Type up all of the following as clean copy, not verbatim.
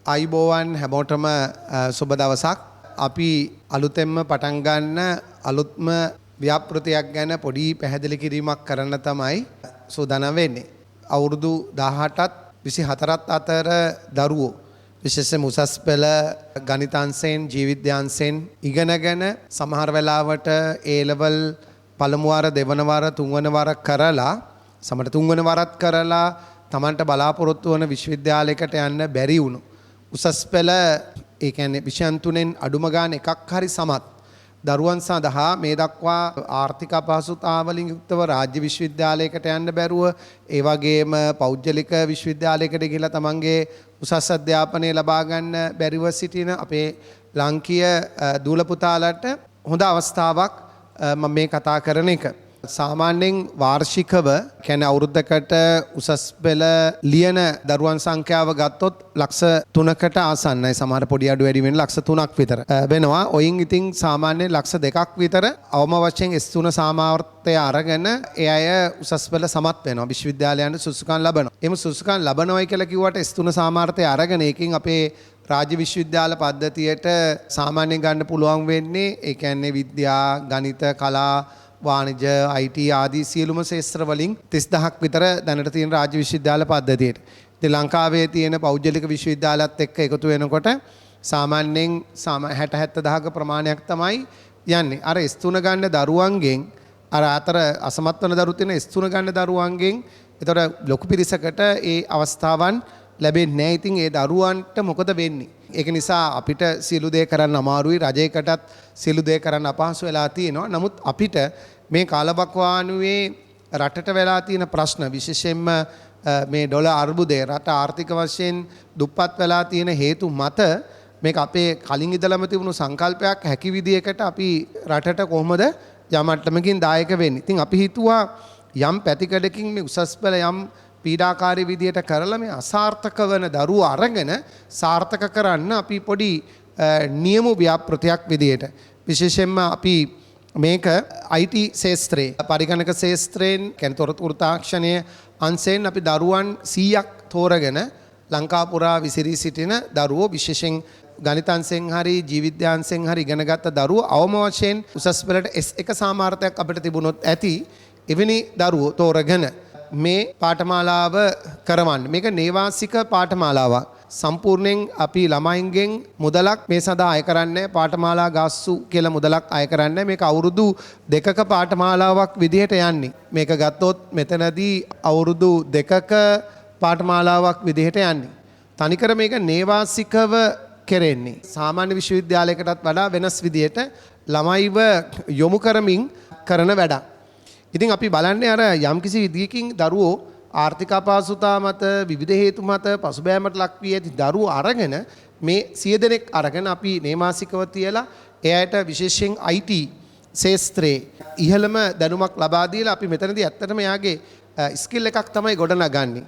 ආයුබෝවන් හැමෝටම සුබ දවසක්. අපි අලුතෙන්ම පටන් ගන්න අලුත්ම ව්‍යාපෘතියක් ගැන පොඩි පැහැදිලි කිරීමක් කරන්න තමයි සූදානම් වෙන්නේ. අවුරුදු 18ත් 24ත් අතර දරුවෝ විශේෂයෙන් උසස් පෙළ ගණිතාංශයෙන් ජීවිද්‍යාංශයෙන් ඉගෙනගෙන සමහර වෙලාවට A level පළමු වාර දෙවන වාර තුන්වන වාර කරලා සමහර තුන්වන වාරත් කරලා Tamanට බලාපොරොත්තු වන විශ්වවිද්‍යාලයකට යන්න බැරි වුණු උසස් පෙළ ඒ කියන්නේ විෂයන් තුනෙන් අඩුම ගාන එකක් හරි සමත් දරුවන් සඳහා මේ දක්වා ආර්ථික අපහසුතාවලින් යුක්තව රාජ්‍ය විශ්වවිද්‍යාලයකට යන්න බැරුව ඒ වගේම පෞද්ගලික විශ්වවිද්‍යාලයකට ගිහිලා තමන්ගේ උසස් අධ්‍යාපනය ලබා ගන්න බැරිව සිටින අපේ ලාංකීය දූල පුතාලට හොඳ අවස්ථාවක් මම මේ කතා කරන එක. සාමාන්‍යයෙන් වාර්ෂිකව කියන්නේ අවුරුද්දකට උසස් පෙළ ලියන දරුවන් සංඛ්‍යාව ගත්තොත් ලක්ෂ 3කට ආසන්නයි. සමහර පොඩි අඩු වැඩි වෙන ලක්ෂ 3ක් විතර වෙනවා. ඔයින් ඉතින් සාමාන්‍යයෙන් ලක්ෂ 2ක් විතර අවම වශයෙන් S3 සාමාර්ථය අරගෙන ඒ අය උසස් පෙළ සමත් වෙනවා. විශ්වවිද්‍යාලයන්ට සුසුකම් ලබනවා. එimhe සුසුකම් ලබනවයි කියලා කිව්වට S3 සාමාර්ථය අරගෙන ඒකෙන් අපේ රාජ්‍ය විශ්වවිද්‍යාල පද්ධතියට සාමාන්‍යයෙන් ගන්න පුළුවන් වෙන්නේ ඒ කියන්නේ විද්‍යා, ගණිත, කලා, වාණිජ, IT ආදී සියලුම ශාස්ත්‍ර වලින් 30000ක් විතර දැනට තියෙන රාජ්‍ය විශ්වවිද්‍යාල පද්ධතියට. ඉතින් ලංකාවේ තියෙන පෞද්ගලික විශ්වවිද්‍යාලත් එක්ක එකතු වෙනකොට සාමාන්‍යයෙන් 60-70000ක ප්‍රමාණයක් තමයි යන්නේ. අර S3 ගන්න දරුවන්ගෙන් අර අතර අසමත් වෙන දරුවෝ තියෙන S3 ගන්න දරුවන්ගෙන් ඒතර ලොකු පිරිසකට ඒ අවස්ථාවන් ලැබෙන්නේ නැහැ. ඉතින් ඒ දරුවන්ට මොකද වෙන්නේ? ඒක නිසා අපිට සියලු දේ කරන්න අමාරුයි. රජයකටත් සියලු දේ කරන්න අපහසු වෙලා තියෙනවා. නමුත් අපිට මේ කාලබක්වානුවේ රටට වෙලා තියෙන ප්‍රශ්න විශේෂයෙන්ම මේ ඩොලර් අර්බුදය රට ආර්ථික වශයෙන් දුප්පත් වෙලා තියෙන හේතු මත මේක අපේ කලින් ඉඳලම තිබුණු සංකල්පයක් හැකි විදියකට අපි රටට කොහොමද යමට්ටමකින් දායක වෙන්නේ. ඉතින් අපි හිතුවා යම් පැතිකඩකින් මේ උසස් පෙළ යම් පීඩාකාරී විදියට කරලා මේ අසාර්ථක වන දරුවෝ අරගෙන සාර්ථක කරන්න අපි පොඩි නියම ව්‍යාපෘතියක් විදියට විශේෂයෙන්ම අපි මේක IT ශාස්ත්‍රයේ පරිගණක ශාස්ත්‍රයෙන් කියන්නේ තොරතුරු තාක්ෂණයේ අංශයෙන් අපි දරුවන් 100ක් තෝරගෙන ලංකා පුරා විසිරී සිටින දරුවෝ විශේෂයෙන් ගණිතාංශයෙන් හරි ජීවිද්‍යාංශයෙන් හරි ඉගෙනගත්ත දරුවෝ අවම වශයෙන් උසස් පෙළට S1 සාමාර්ථයක් අපිට තිබුණොත් ඇති එවැනි දරුවෝ තෝරගෙන මේ පාඨමාලාව කරවන්න. මේක නේවාසික පාඨමාලාවක්. සම්පූර්ණයෙන් අපි ළමයින්ගෙන් මුදලක් මේ සඳහා අය කරන්නේ පාඨමාලා ගාස්තු කියලා මුදලක් අය කරන්නේ. මේක අවුරුදු 2ක පාඨමාලාවක් විදිහට යන්නේ. මේක ගත්තොත් මෙතනදී අවුරුදු 2ක පාඨමාලාවක් විදිහට යන්නේ. තනිකර මේක නේවාසිකව කෙරෙන්නේ. සාමාන්‍ය විශ්වවිද්‍යාලයකටත් වඩා වෙනස් විදිහට ළමයිව යොමු කරමින් කරන වැඩක්. ඉතින් අපි බලන්නේ අර යම්කිසි විදියකින් දරුවෝ ආර්ථික අපහසුතාව මත විවිධ හේතු මත පසුබෑමට ලක් වී ඇති දරුවෝ අරගෙන මේ 100 දෙනෙක් අරගෙන අපි නේමාසිකව තියලා එයාට විශේෂයෙන් IT ශාස්ත්‍රයේ ඉහළම දැනුමක් ලබා දීලා අපි මෙතනදී ඇත්තටම එයාගේ ස්කිල් එකක් තමයි ගොඩනගන්නේ.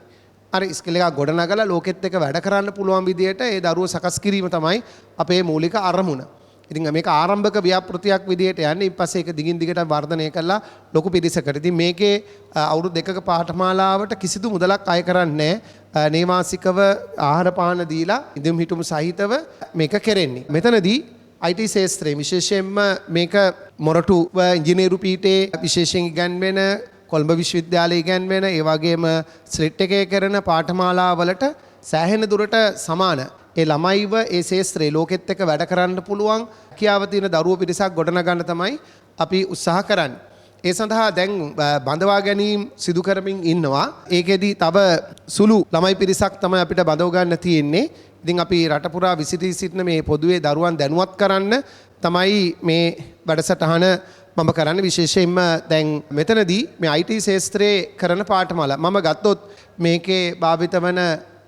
අර ස්කිල් එකක් ගොඩනගලා ලෝකෙත් එක්ක වැඩ කරන්න පුළුවන් විදියට ඒ දරුවෝ සකස් කිරීම තමයි අපේ මූලික අරමුණ. ඉතින් මේක ආරම්භක ව්‍යාපෘතියක් විදිහට යන්නේ. ඊපස්සේ ඒක දිගින් දිගට වර්ධනය කරලා ලොකු පිරිසකට. ඉතින් මේකේ අවුරුදු 2ක පාඨමාලාවට කිසිදු මුදලක් අය කරන්නේ නැහැ. නේවාසිකව ආහාර පාන දීලා ඉදම් හිටුම් සහිතව මේක කෙරෙන්නේ. මෙතනදී IT ශාස්ත්‍රයේ විශේෂයෙන්ම මේක මොරටුව ඉංජිනේරු පීඨයේ විශේෂයෙන් ඉගන්වෙන කොළඹ විශ්වවිද්‍යාලයේ ඉගන්වෙන ඒ වගේම ස්ලිට් එකේ කරන පාඨමාලාවලට සෑහෙන දුරට සමාන ඒ ළමයිව ඒ ශාස්ත්‍රයේ ලෝකෙත් එක්ක වැඩ කරන්න පුළුවන් කියාව තියෙන දරුවෝ පිරිසක් ගොඩනගන්න තමයි අපි උත්සාහ කරන්නේ. ඒ සඳහා දැන් බඳවා ගැනීම සිදු කරමින් ඉන්නවා. ඒකෙදි තව සුළු ළමයි පිරිසක් තමයි අපිට බඳව ගන්න තියෙන්නේ. ඉතින් අපි රට පුරා විසිරී සිටින මේ පොදුවේ දරුවන් දැනුවත් කරන්න තමයි මේ වැඩසටහන මම කරන්නේ. විශේෂයෙන්ම දැන් මෙතනදී මේ IT ශාස්ත්‍රයේ කරන පාඨමාලා මම ගත්තොත් මේකේ භාවිත වන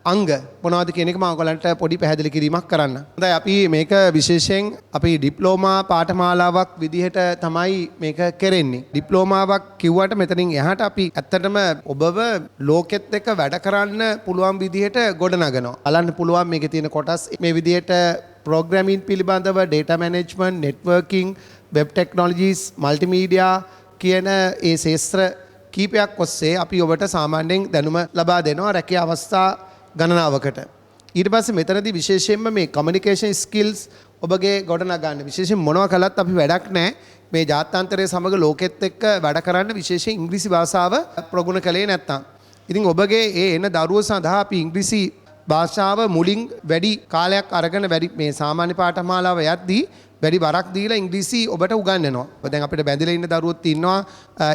අංග මොනවද කියන එක මම ඔයගලන්ට පොඩි පැහැදිලි කිරීමක් කරන්න. හොඳයි අපි මේක විශේෂයෙන් අපි ඩිප්ලෝමා පාඨමාලාවක් විදිහට තමයි මේක කරන්නේ. ඩිප්ලෝමාවක් කිව්වට මෙතනින් එහාට අපි ඇත්තටම ඔබව ලෝකෙත් එක්ක වැඩ කරන්න පුළුවන් විදිහට ගොඩනගනවා. බලන්න පුළුවන් මේකේ තියෙන කොටස් මේ විදිහට ප්‍රෝග්‍රෑමින් පිළිබඳව data management, networking, web technologies, multimedia කියන ඒ ශාස්ත්‍ර කීපයක් ඔස්සේ අපි ඔබට සාමාන්‍යයෙන් දැනුම ලබා දෙනවා රැකියා අවස්ථා ගණනාවකට. ඊට පස්සේ මෙතනදී විශේෂයෙන්ම මේ කමියුනිකේෂන් ස්කිල්ස් ඔබගේ ගොඩනගන්න විශේෂයෙන් මොනවා කළත් අපි වැඩක් නැහැ. මේ ජාත්‍යන්තරයේ සමග ලෝකෙත් එක්ක වැඩ කරන්න විශේෂයෙන් ඉංග්‍රීසි භාෂාව ප්‍රගුණ කළේ නැත්නම්. ඉතින් ඔබගේ ඒ එන දරුවෝ සඳහා අපි ඉංග්‍රීසි භාෂාව මුලින් වැඩි කාලයක් අරගෙන වැඩි මේ සාමාන්‍ය පාඨමාලාව යද්දී වැඩි බරක් දීලා ඉංග්‍රීසි ඔබට උගන්වනවා. දැන් අපිට බැඳිලා ඉන්න දරුවෝත් ඉන්නවා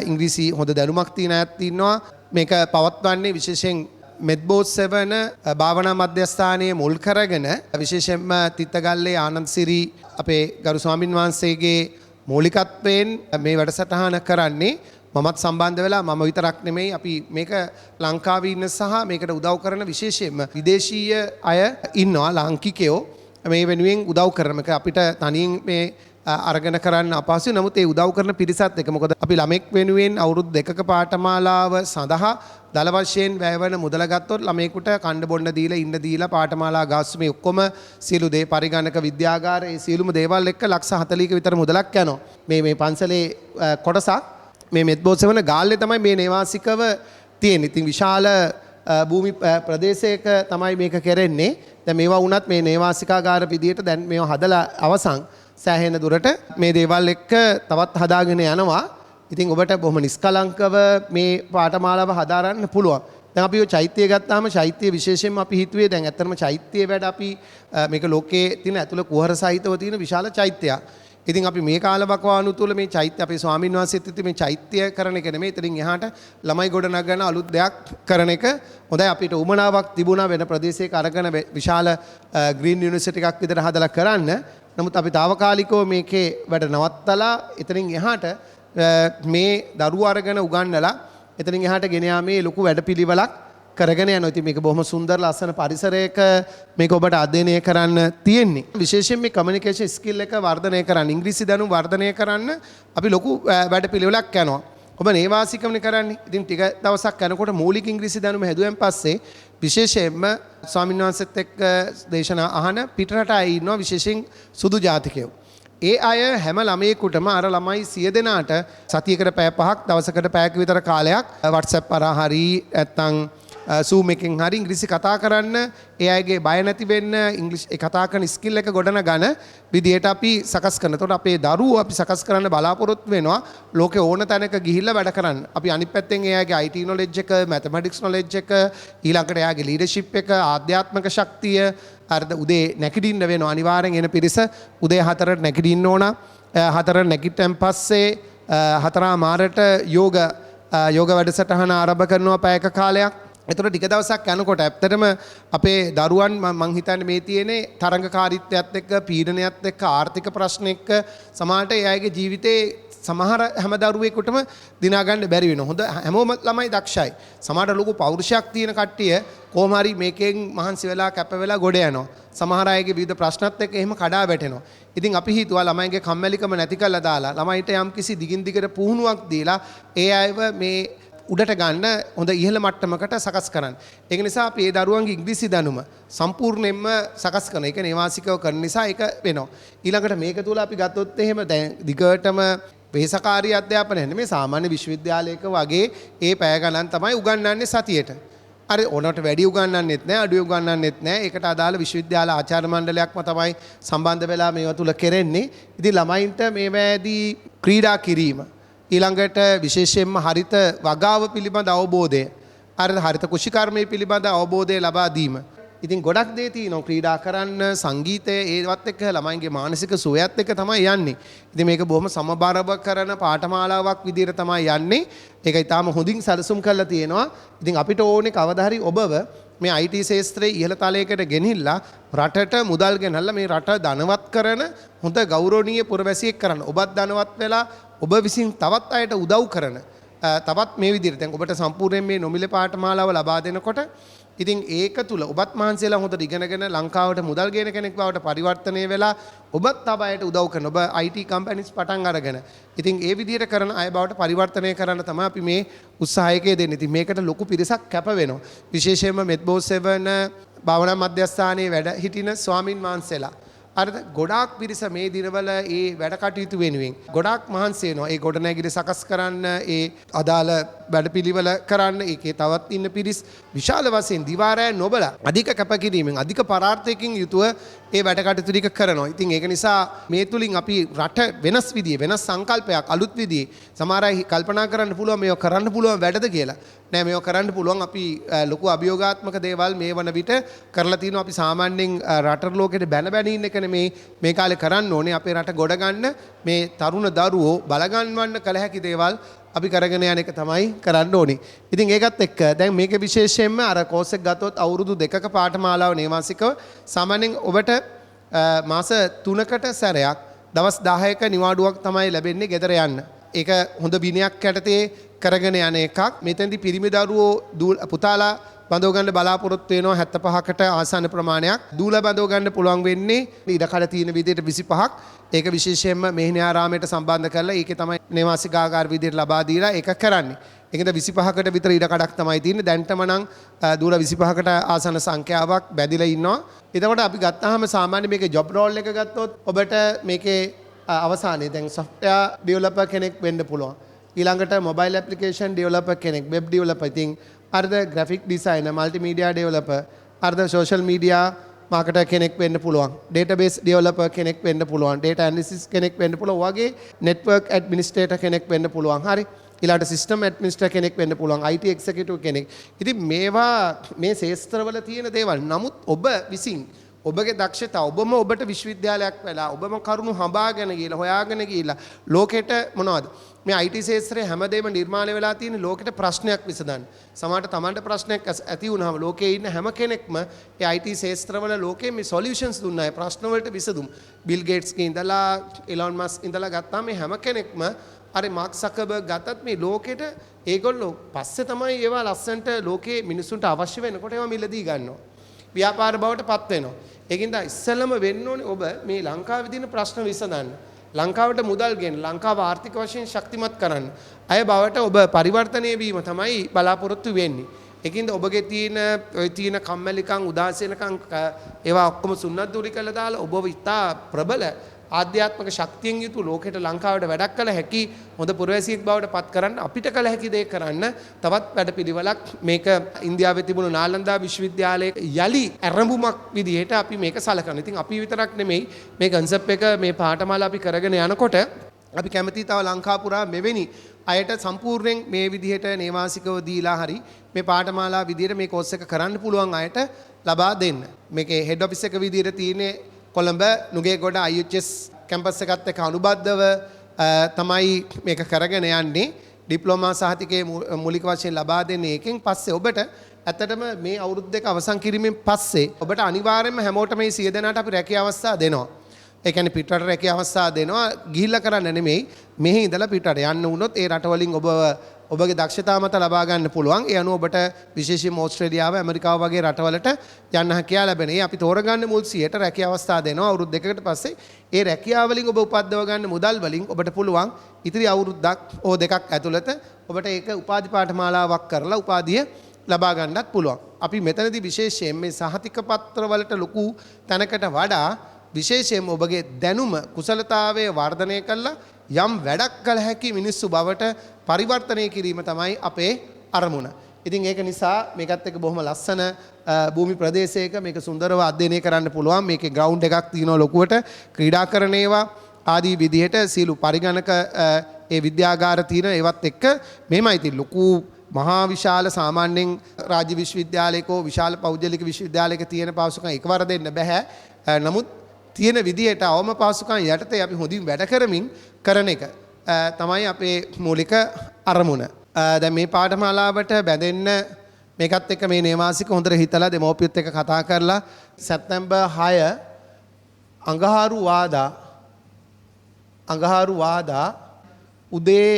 ඉංග්‍රීසි හොඳ දැනුමක් තියෙන අයත් ඉන්නවා. මේක පවත්වන්නේ විශේෂයෙන් මෙත්බෝස් 7 භාවනා මධ්‍යස්ථානයේ මුල් කරගෙන විශේෂයෙන්ම තිත්තගල්ලේ ආනන්දසිරි අපේ ගරු ස්වාමින් වහන්සේගේ මූලිකත්වයෙන් මේ වැඩසටහන කරන්නේ. මමත් සම්බන්ධ වෙලා මම විතරක් නෙමෙයි අපි මේක ලංකාවේ ඉන්න සහ මේකට උදව් කරන විශේෂයෙන්ම විදේශීය අය ඉන්නවා ලාංකිකයෝ මේ වෙනුවෙන් උදව් කරන එක අපිට තනියෙන් මේ අරගෙන කරන්න අපහසුයි. නමුත් ඒ උදව් කරන පිරිසත් එක මොකද අපි ළමෙක් වෙනුවෙන් අවුරුදු 2ක පාඨමාලාව සඳහා දල වශයෙන් වැය වෙන මුදල ගත්තොත් ළමයෙකුට කණ්ඩ බොණ්ඩ දීලා ඉන්න දීලා පාඨමාලා ගාස්තු මේ ඔක්කොම සියලු දේ පරිගණක විද්‍යාගාර ඒ සියලුම දේවල් එක්ක ලක්ෂ 40ක විතර මුදලක් යනවා. මේ පන්සලේ කොටසක් මේ මෙත්බෝස් 7 ගාල්ලේ තමයි මේ නේවාසිකව තියෙන්නේ. ඉතින් විශාල භූමි ප්‍රදේශයක තමයි මේක කරන්නේ. දැන් මේවා වුණත් මේ නේවාසිකාගාර විදියට දැන් මේවා හදලා අවසන් සෑහෙන දුරට මේ දේවල් එක්ක තවත් හදාගෙන යනවා. ඉතින් ඔබට බොහොම නිස්කලංකව මේ පාඨමාලාව හදාරන්න පුළුවන්. දැන් අපි ඔය චෛත්‍යය ගත්තාම චෛත්‍යය විශේෂයෙන්ම අපි හිතුවේ දැන් ඇත්තටම චෛත්‍යයේ වැඩ අපි මේක ලෝකයේ තියෙන ඇතුළ කුහර සහිතව තියෙන විශාල චෛත්‍යයක්. ඉතින් අපි මේ කාලවකවානු තුල මේ චෛත්‍ය අපේ ස්වාමීන් වහන්සේත් ඉතින් මේ චෛත්‍ය කරන එක නෙමෙයි. ඉතින් එහාට ළමයි ගොඩ නගන අලුත් දෙයක් කරන එක හොඳයි. අපිට උමනාවක් තිබුණා වෙන ප්‍රදේශයක අරගෙන විශාල ග්‍රීන් යුනිවර්සිටි එකක් විතර හදලා කරන්න. නමුත් අපි తాවකාලිකව මේකේ වැඩ නවත්තලා එතනින් එහාට මේ දරුවෝ අරගෙන උගන්වලා එතනින් එහාට ගෙන යාමේ ලොකු වැඩපිළිවෙලක් කරගෙන යනවා. ඉතින් මේක බොහොම සුන්දර ලස්සන පරිසරයක මේක ඔබට අධ්‍යයනය කරන්න තියෙන්නේ. විශේෂයෙන් මේ කමියුනිකේෂන් ස්කිල් එක වර්ධනය කරන්න, ඉංග්‍රීසි දැනුම වර්ධනය කරන්න අපි ලොකු වැඩපිළිවෙලක් යනවා. ඔබ නේවාසිකමනේ කරන්නේ. ඉතින් ටික දවසක් යනකොට මූලික ඉංග්‍රීසි දැනුම හැදුවෙන් පස්සේ විශේෂයෙන්ම ස්වාමීන් වහන්සේත් එක්ක දේශනා අහන පිටරට අය ඉන්නවා විශේෂයෙන් සුදු ජාතිකයෝ. ඒ අය හැම ළමයෙකුටම අර ළමයි 100 දෙනාට සතියකට පැය 5ක් දවසකට පැයක විතර කාලයක් WhatsApp කරා හරි නැත්නම් Zoom එකෙන් හරි ඉංග්‍රීසි කතා කරන්න ඒ අයගේ බය නැති වෙන්න ඉංග්‍රීසි ඒ කතා කරන ස්කිල් එක ගොඩනගන විදියට අපි සකස් කරනවා. එතකොට අපේ දරුවෝ අපි සකස් කරන්න බලාපොරොත්තු වෙනවා ලෝකේ ඕන තැනක ගිහිල්ලා වැඩ කරන්න. අපි අනිත් පැත්තෙන් ඒ අයගේ IT knowledge එක, mathematics knowledge එක, ඊළඟට එයාගේ leadership එක, ආධ්‍යාත්මික ශක්තිය අර්ධ උදේ නැගිටින්න වෙනවා. අනිවාර්යෙන් එන පිරිස උදේ 4ට නැගිටින්න ඕන. 4ට නැගිටින් පස්සේ 4 මාරට යෝග වැඩසටහන ආරම්භ කරනවා පැයක කාලයක්. එතකොට ටික දවසක් යනකොට ඇත්තටම අපේ දරුවන් මං හිතන්නේ මේ තියෙන්නේ තරඟකාරීත්වයත් එක්ක පීඩනයත් එක්ක ආර්ථික ප්‍රශ්න එක්ක සමහරට ඒ අයගේ ජීවිතේ සමහර හැම දරුවෙකුටම දිනා ගන්න බැරි වෙනවා. හොඳ හැමෝම ළමයි දක්ෂයි. සමහරට ලොකු පෞරුෂයක් තියෙන කට්ටිය කොහොම හරි මේකෙන් මහන්සි වෙලා කැප වෙලා ගොඩ යනවා. සමහර අයගේ විවිධ ප්‍රශ්නත් එක්ක එහෙම කඩා වැටෙනවා. ඉතින් අපි හිතුවා ළමයිගේ කම්මැලිකම නැති කරලා දාලා ළමයිට යම් කිසි දිගින් දිගට පුහුණුවක් දීලා ඒ අයව මේ උඩට ගන්න හොඳ ඉහළ මට්ටමකට සකස් කරන්න. ඒක නිසා අපි ඒ දරුවන්ගේ ඉංග්‍රීසි දැනුම සම්පූර්ණයෙන්ම සකස් කරන එක නේවාසිකව කරන නිසා ඒක වෙනවා. ඊළඟට මේක තුල අපි ගත්තොත් එහෙම දැන් දිගටම වෙහෙසකාරී අධ්‍යාපනය නෙමෙයි සාමාන්‍ය විශ්වවිද්‍යාලයක වගේ ඒ පැය ගණන් තමයි උගන්වන්නේ සතියේට. අර ඕනට වැඩි උගන්වන්නෙත් නැහැ, අඩු උගන්වන්නෙත් නැහැ. ඒකට අදාළ විශ්වවිද්‍යාල ආචාර්ය මණ්ඩලයක්ම තමයි සම්බන්ධ වෙලා මේවා තුල කරන්නේ. ඉතින් ළමයින්ට මේවැදී ක්‍රීඩා කිරීම ඊළඟට විශේෂයෙන්ම හරිත වගාව පිළිබඳ අවබෝධය හරිත කුෂිකර්මය පිළිබඳ අවබෝධය ලබා දීම. ඉතින් ගොඩක් දේ තියෙනවා ක්‍රීඩා කරන්න සංගීතය ඒවත් එක්ක ළමයින්ගේ මානසික සුවයත් එක්ක තමයි යන්නේ. ඉතින් මේක බොහොම සමබරව කරන පාඨමාලාවක් විදිහට තමයි යන්නේ. ඒක ඊටාම හොඳින් සැලසුම් කරලා තියෙනවා. ඉතින් අපිට ඕනේ කවදා හරි ඔබව මේ IT ශාස්ත්‍රයේ ඉහළ තලයකට ගෙනහිල්ලා රටට මුදල් ගෙනල්ලා මේ රට ධනවත් කරන හොඳ ගෞරවනීය පුරවැසියෙක් කරන්න. ඔබත් ධනවත් වෙලා ඔබ විසින් තවත් අයට උදව් කරන තවත් මේ විදිහට දැන් ඔබට සම්පූර්ණයෙන් මේ නොමිලේ පාඨමාලාව ලබා දෙනකොට ඉතින් ඒක තුල ඔබත් මහන්සියලා හොඳට ඉගෙනගෙන ලංකාවට මුදල් ගේන කෙනෙක් බවට පරිවර්තනය වෙලා ඔබත් තව අයට උදව් කරන ඔබ IT කම්පැනිස් පටන් අරගෙන ඉතින් ඒ විදිහට කරන අය බවට පරිවර්තනය කරන්න තමයි අපි මේ උත්සාහයක දෙන්නේ. ඉතින් මේකට ලොකු පිරිසක් කැප වෙනවා. විශේෂයෙන්ම මෙත්බෝස් 7 භාවනා මධ්‍යස්ථානයේ වැඩ හිටින ස්වාමින් වහන්සේලා අර ගොඩාක් පිරිස මේ දිනවල ඒ වැඩ කටයුතු වෙනුවෙන් ගොඩාක් මහන්සි වෙනවා. ඒ ගොඩනැගිලි සකස් කරන්න ඒ අදාළ වැඩපිළිවෙල කරන්න ඒකේ තවත් ඉන්න පිරිස් විශාල වශයෙන් දිවාරය නොබලා අධික කැපකිරීමෙන් අධික පරාර්ථයකින් යුතුව ඒ වැඩ කටයුතු ටික කරනවා. ඉතින් ඒක නිසා මේ තුලින් අපි රට වෙනස් විදිහේ වෙනස් සංකල්පයක් අලුත් විදිහේ සමහර අය කල්පනා කරන්න පුළුවන් මේක කරන්න පුළුවන් වැඩද කියලා. නෑ මේක කරන්න පුළුවන් අපි ලොකු අභියෝගාත්මක දේවල් මේ වන විට කරලා තිනවා. අපි සාමාන්‍යයෙන් රට ලෝකෙට බැන බැන ඉන්න එක නෙමේ මේ කාලේ කරන්න ඕනේ. අපේ රට ගොඩ ගන්න මේ තරුණ දරුවෝ බලගන්වන්න කල හැකි දේවල් අපි කරගෙන යන එක තමයි කරන්න ඕනේ. ඉතින් ඒකත් එක්ක දැන් මේක විශේෂයෙන්ම අර කෝස් එක ගත්තොත් අවුරුදු 2ක පාඨමාලාව නේවාසිකව සාමාන්‍යයෙන් ඔබට මාස 3කට සැරයක් දවස් 10ක නිවාඩුවක් තමයි ලැබෙන්නේ ගෙදර යන්න. ඒක හොඳ බිනයක් යටතේ කරගෙන යන එකක්. මෙතෙන්දී පිරිමි දරුවෝ පුතාලා බඳව ගන්න බලාපොරොත්තු වෙනවා 75කට ආසන්න ප්‍රමාණයක්. දූලා බඳව ගන්න පුළුවන් වෙන්නේ ඉඩකඩ තියෙන විදිහට 25ක්. ඒක විශේෂයෙන්ම මෙහිණිආරාමයට සම්බන්ධ කරලා ඒකේ තමයි නේවාසික ආකාර විදිහට ලබා දීලා ඒක කරන්නේ. ඒකද 25කට විතර ඉඩකඩක් තමයි තියෙන්නේ. දැන්ටම නම් දූලා 25කට ආසන්න සංඛ්‍යාවක් බැඳිලා ඉන්නවා. එතකොට අපි ගත්තාම සාමාන්‍ය මේකේ ජොබ් රෝල් එක ගත්තොත් ඔබට මේකේ අවසානයේ දැන් software developer කෙනෙක් වෙන්න පුළුවන්. ඊළඟට mobile application developer කෙනෙක්, web developer, ඉතින් අර්ධ graphic designer, multimedia developer, අර්ධ social media marketer කෙනෙක් වෙන්න පුළුවන්. database developer කෙනෙක් වෙන්න පුළුවන්. data analysis කෙනෙක් වෙන්න පුළුවන්. වගේ network administrator කෙනෙක් වෙන්න පුළුවන්. හරි. ඊළඟට system administrator කෙනෙක් වෙන්න පුළුවන්. IT executive කෙනෙක්. ඉතින් මේවා මේ ශාස්ත්‍රවල තියෙන දේවල්. නමුත් ඔබ විසින් ඔබගේ දක්ෂතාව ඔබම ඔබට විශ්වවිද්‍යාලයක් වෙලා ඔබම කරුණු හඹාගෙන ගිහලා හොයාගෙන ගිහලා ලෝකෙට මොනවද මේ IT ශාස්ත්‍රයේ හැමදේම නිර්මාණය වෙලා තියෙන ලෝකෙට ප්‍රශ්නයක් විසඳන්න. සමහරට Tamanට ප්‍රශ්නයක් ඇති වුණාම ලෝකේ ඉන්න හැම කෙනෙක්ම ඒ IT ශාස්ත්‍රවල ලෝකේ මේ සොලියුෂන්ස් දුන්නා. ඒ ප්‍රශ්න වලට විසඳුම්. බිල් ගේට්ස්ගේ ඉඳලා එලොන් මස්ක් ඉඳලා ගත්තාම මේ හැම කෙනෙක්ම අර මාර්ක් සකර්බර්ග් ගත්තත් මේ ලෝකෙට ඒගොල්ලෝ පස්සේ තමයි ඒවා ලස්සන්ට ලෝකේ මිනිසුන්ට අවශ්‍ය වෙනකොට ඒවා මිලදී ගන්නවා. ව්‍යාපාර බවට පත් වෙනවා. ඒකින්ද ඉස්සෙල්ලම වෙන්න ඕනේ ඔබ මේ ලංකාවේ තියෙන ප්‍රශ්න විසඳන්න. ලංකාවට මුදල් ගෙන ලංකාව ආර්ථික වශයෙන් ශක්තිමත් කරන්න. අය බවට ඔබ පරිවර්තනය වීම තමයි බලාපොරොත්තු වෙන්නේ. ඒකින්ද ඔබගේ තියෙන කම්මැලිකම් උදාසීනකම් ඒවා ඔක්කොම සුන්නත් දුරි කළා දාලා ඔබව ඉතා ප්‍රබල ආධ්‍යාත්මික ශක්තියෙන් යුතු ලෝකෙට ලංකාවට වැඩක් කළ හැකි හොඳ පුරවැසියෙක් බවට පත් කරන්න අපිට කළ හැකි දේ කරන්න තවත් වැඩපිළිවෙලක් මේක ඉන්දියාවේ තිබුණු නාලන්දා විශ්වවිද්‍යාලයේ යලි ආරම්භයක් විදිහට අපි මේක සලකනවා. ඉතින් අපි විතරක් නෙමෙයි මේ concept එක මේ පාඨමාලා අපි කරගෙන යනකොට අපි කැමති තව ලංකා පුරා මෙවැනි අයට සම්පූර්ණයෙන් මේ විදිහට නේවාසිකව දීලා හරි මේ පාඨමාලා විදිහට මේ කෝස් එක කරන්න පුළුවන් අයට ලබා දෙන්න. මේකේ හෙඩ් ඔෆිස් එක විදිහට තියෙන්නේ කොළඹ නුගේගොඩ IHS කැම්පස් එකත් එක්ක අනුබද්ධව තමයි මේක කරගෙන යන්නේ. ඩිප්ලෝමා සහතිකයේ මූලික වශයෙන් ලබා දෙන්නේ. ඒකෙන් පස්සේ ඔබට ඇත්තටම මේ අවුරුදු දෙක අවසන් කිරීමෙන් පස්සේ ඔබට අනිවාර්යයෙන්ම හැමෝටම මේ 100 දෙනාට අපි රැකිය අවස්ථා දෙනවා. ඒ කියන්නේ පිටරට රැකිය අවස්ථා දෙනවා. ගිහිල්ලා කරන්න නෙමෙයි. මෙහි ඉඳලා පිටරට යන්න වුණොත් ඒ රටවලින් ඔබගේ දක්ෂතාව මත ලබා ගන්න පුළුවන්. ඒ අනුව ඔබට විශේෂයෙන්ම ඕස්ට්‍රේලියාව, ඇමරිකාව වගේ රටවලට යන්න හැකියාව ලැබෙන. ඒ අපි තෝරගන්න මුල් 100ට රැකිය අවස්ථා දෙනවා. අවුරුදු දෙකකට පස්සේ ඒ රැකියාව වලින් ඔබ උපද්දව ගන්න මුදල් වලින් ඔබට පුළුවන් ඉතිරි අවුරුද්දක් හෝ දෙකක් ඇතුළත ඔබට ඒක උපාධි පාඨමාලාවක් කරලා උපාධිය ලබා ගන්නත් පුළුවන්. අපි මෙතනදී විශේෂයෙන් මේ සහතික පත්‍ර වලට ලොකු තැනකට වඩා විශේෂයෙන් ඔබගේ දැනුම කුසලතාවය වර්ධනය කළා යම් වැඩක් කළ හැකි මිනිස්සු බවට පරිවර්තනය කිරීම තමයි අපේ අරමුණ. ඉතින් ඒක නිසා මේකත් එක්ක බොහොම ලස්සන භූමි ප්‍රදේශයක මේක සුන්දරව අධ්‍යයනය කරන්න පුළුවන්. මේකේ ග්‍රවුන්ඩ් එකක් තියෙනවා ලොකුවට ක්‍රීඩා කරන ඒවා ආදී විදිහට සියලු පරිගණක ඒ විද්‍යාගාර තියෙන ඒවත් එක්ක මේමයි තියෙන්නේ ලොකු මහා විශාල සාමාන්‍යයෙන් රාජ්‍ය විශ්වවිද්‍යාලයකෝ විශාල පෞද්ගලික විශ්වවිද්‍යාලයක තියෙන පහසුකම් එකවර දෙන්න බෑ. නමුත් තියෙන විදිහට අවම පහසුකම් යටතේ අපි හොඳින් වැඩ කරමින් කරන එක තමයි අපේ මූලික අරමුණ. දැන් මේ පාඨමාලාවට බැඳෙන්න මේකත් එක්ක මේ නේවාසික හොඳට හිතලා දෙමෝපියොත් එක්ක කතා කරලා සැප්තැම්බර් 6 අඟහරුවාදා උදේ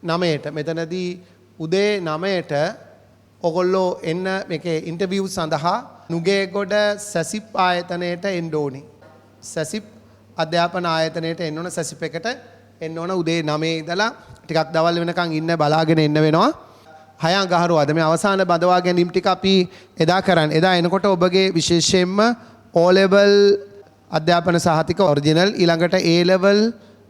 9ට මෙතනදී උදේ 9ට ඔගොල්ලෝ එන්න මේකේ ඉන්ටර්විව් සඳහා නුගේගොඩ සැසිප් ආයතනයට එන්න ඕනේ. සැසිප් අධ්‍යාපන ආයතනයට එන්න ඕන. සැසිප් එකට එන්න ඕන උදේ 9 ඉඳලා ටිකක් දවල් වෙනකන් ඉන්න බලාගෙන එන්න වෙනවා. 6 අඟහරුවාද මේ අවසාන බඳවා ගැනීම ටික අපි එදා කරන්නේ. එදා එනකොට ඔබගේ විශේෂයෙන්ම O level අධ්‍යාපන සහතික ඔරිජිනල් ඊළඟට A level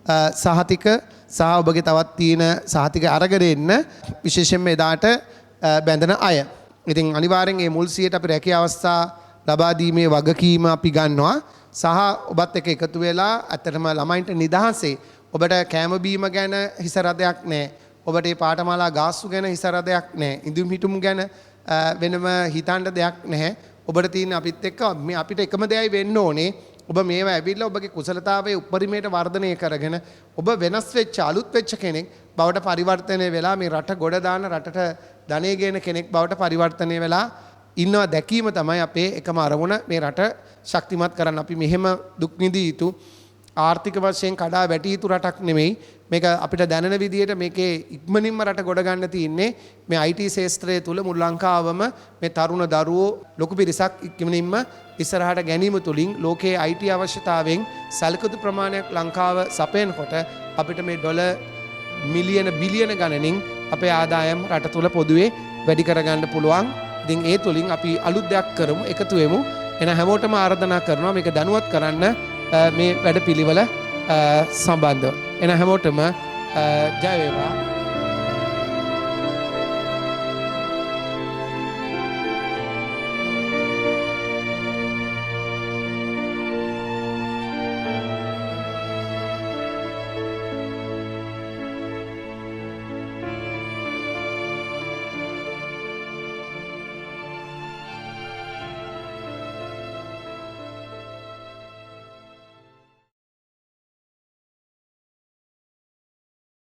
සහතික සහ ඔබගේ තවත් තියෙන සහතික අරගෙන එන්න විශේෂයෙන්ම එදාට බැඳෙන අය. ඉතින් අනිවාර්යෙන් මේ මුල් සියයට අපි රැකිය අවස්ථා ලබා දීමේ වගකීම අපි ගන්නවා. සහ ඔබත් එක්ක එකතු වෙලා ඇත්තටම ළමයින්ට නිදහසේ ඔබට කෑම බීම ගැන හිසරදයක් නැහැ. ඔබට මේ පාඨමාලා ගාස්තු ගැන හිසරදයක් නැහැ. ඉදුම් හිටුම් ගැන වෙනම හිතන්න දෙයක් නැහැ. ඔබට තියෙන අපිත් එක්ක මේ අපිට එකම දෙයයි වෙන්න ඕනේ. ඔබ මේවා ඇවිල්ලා ඔබගේ කුසලතාවයේ උපරිමයට වර්ධනය කරගෙන ඔබ වෙනස් වෙච්ච අලුත් වෙච්ච කෙනෙක් බවට පරිවර්තනය වෙලා මේ රට ගොඩ දාන රටට ධනෙ ගේන කෙනෙක් බවට පරිවර්තනය වෙලා ඉන්නවා දැකීම තමයි අපේ එකම අරමුණ මේ රට ශක්තිමත් කරන්න. අපි මෙහෙම දුක් නිදී යුතු ආර්ථික වශයෙන් කඩා වැටි යුතු රටක් නෙමෙයි. මේක අපිට දැනෙන විදිහට මේකේ ඉක්මනින්ම රට ගොඩ ගන්න තියෙන්නේ මේ IT ශාස්ත්‍රය තුල මුළු ලංකාවම මේ තරුණ දරුවෝ ලොකු පිරිසක් ඉක්මනින්ම ඉස්සරහට ගැනීම තුලින් ලෝකයේ IT අවශ්‍යතාවෙන් සල්කතු ප්‍රමාණයක් ලංකාව සපයනකොට අපිට මේ ඩොලර් මිලියන බිලියන ගණනින් අපේ ආදායම් රට තුල පොදුවේ වැඩි කරගන්න පුළුවන්. ඉතින් ඒ තුලින් අපි අලුත් දෙයක් කරමු, එකතු වෙමු. එන හැමෝටම ආරාධනා කරනවා මේක දැනුවත් කරන්න මේ වැඩ පිළිවෙල සම්බන්ධව. එන හැමෝටම ජය වේවා.